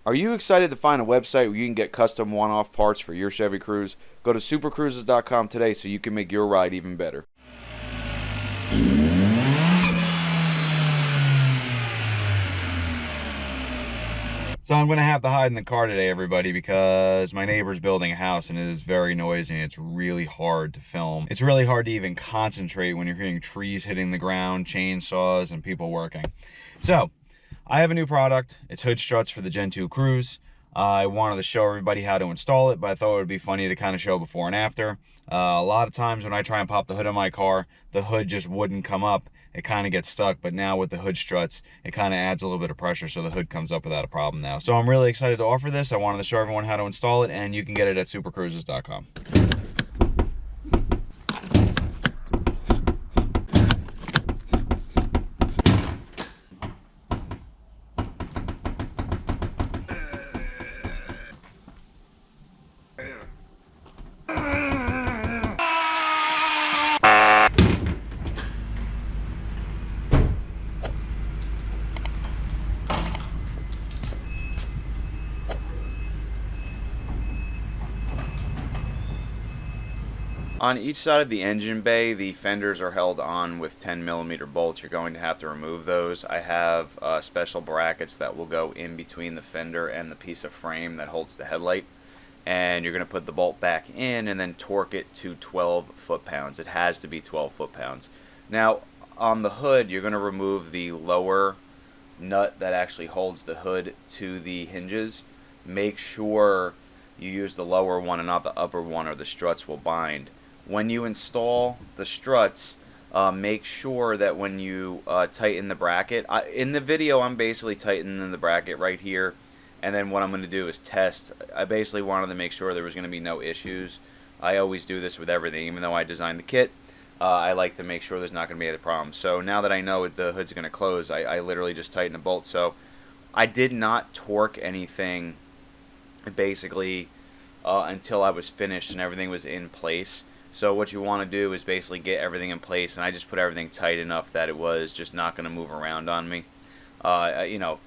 Are you excited to find a website where you can get custom one-off parts for your Chevy Cruze? Go to supercruises.com today so you can make your ride even better. So I'm going to have to hide in the car today, everybody, because my neighbor's building a house and it is very noisy and it's really hard to film. It's really hard to even concentrate when you're hearing trees hitting the ground, chainsaws, and people working. So I have a new product. It's hood struts for the Gen 2 Cruze. I wanted to show everybody how to install it, but I thought it would be funny to kind of show before and after. A lot of times when I try and pop the hood on my car, the hood just wouldn't come up. It kind of gets stuck, but now with the hood struts, it kind of adds a little bit of pressure, so the hood comes up without a problem now. So I'm really excited to offer this. I wanted to show everyone how to install it, and you can get it at supercruises.com. On each side of the engine bay, the fenders are held on with 10mm bolts. You're going to have to remove those. I have special brackets that will go in between the fender and the piece of frame that holds the headlight. And you're going to put the bolt back in and then torque it to 12 foot-pounds. It has to be 12 foot-pounds. Now, on the hood, you're going to remove the lower nut that actually holds the hood to the hinges. Make sure you use the lower one and not the upper one, or the struts will bind. When you install the struts, make sure that when you tighten the bracket, in the video I'm basically tightening the bracket right here, and then what I'm going to do is test. I basically wanted to make sure there was going to be no issues. I always do this with everything, even though I designed the kit. I like to make sure there's not going to be any problems. So now that I know the hood's going to close, I literally just tighten a bolt. So I did not torque anything basically until I was finished and everything was in place. So what you want to do is basically get everything in place, and I just put everything tight enough that it was just not going to move around on me. You know,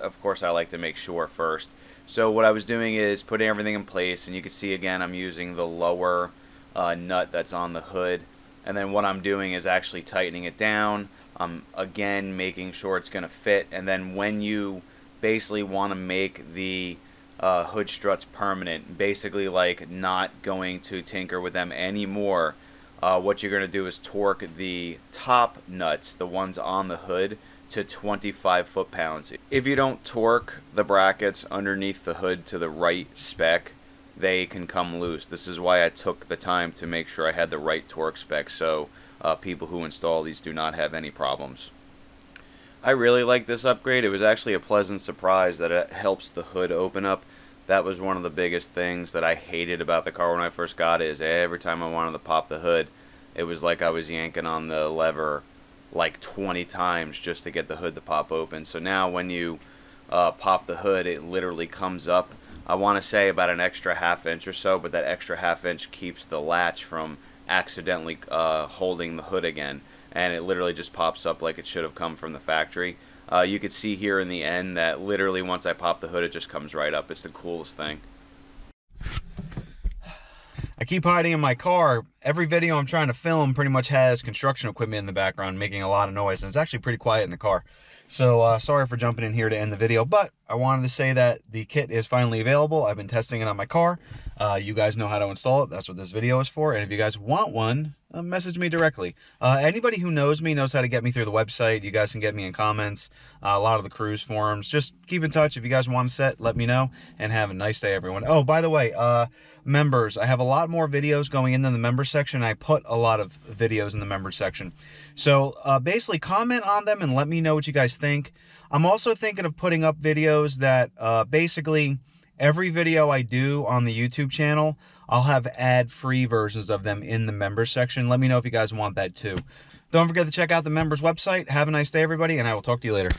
of course I like to make sure first. So what I was doing is putting everything in place, and you can see again I'm using the lower nut that's on the hood, and then what I'm doing is actually tightening it down. Again, making sure it's going to fit, and then when you basically want to make the hood struts permanent, basically like not going to tinker with them anymore, what you're going to do is torque the top nuts, the ones on the hood, to 25 foot-pounds. If you don't torque the brackets underneath the hood to the right spec, they can come loose. This is why I took the time to make sure I had the right torque spec, so people who install these do not have any problems. I really like this upgrade. It was actually a pleasant surprise that it helps the hood open up. That was one of the biggest things that I hated about the car when I first got it, is every time I wanted to pop the hood, it was like I was yanking on the lever like 20 times just to get the hood to pop open. So now when you pop the hood, it literally comes up, I want to say about an extra ½ inch or so, but that extra ½ inch keeps the latch from accidentally holding the hood again, and it literally just pops up like it should have come from the factory. You could see here in the end that literally once I pop the hood, it just comes right up. It's the coolest thing. I keep hiding in my car. Every video I'm trying to film pretty much has construction equipment in the background making a lot of noise, and it's actually pretty quiet in the car. So sorry for jumping in here to end the video, but I wanted to say that the kit is finally available. I've been testing it on my car. You guys know how to install it. That's what this video is for. And if you guys want one, message me directly. Anybody who knows me knows how to get me through the website. You guys can get me in comments, a lot of the Cruze forums. Just keep in touch. If you guys want a set, let me know, and have a nice day, everyone. Oh, by the way, members, I have a lot more videos going into the member section. I put a lot of videos in the member section. So basically comment on them and let me know what you guys think. I'm also thinking of putting up videos that basically every video I do on the YouTube channel, I'll have ad-free versions of them in the members section. Let me know if you guys want that too. Don't forget to check out the members website. Have a nice day, everybody, and I will talk to you later.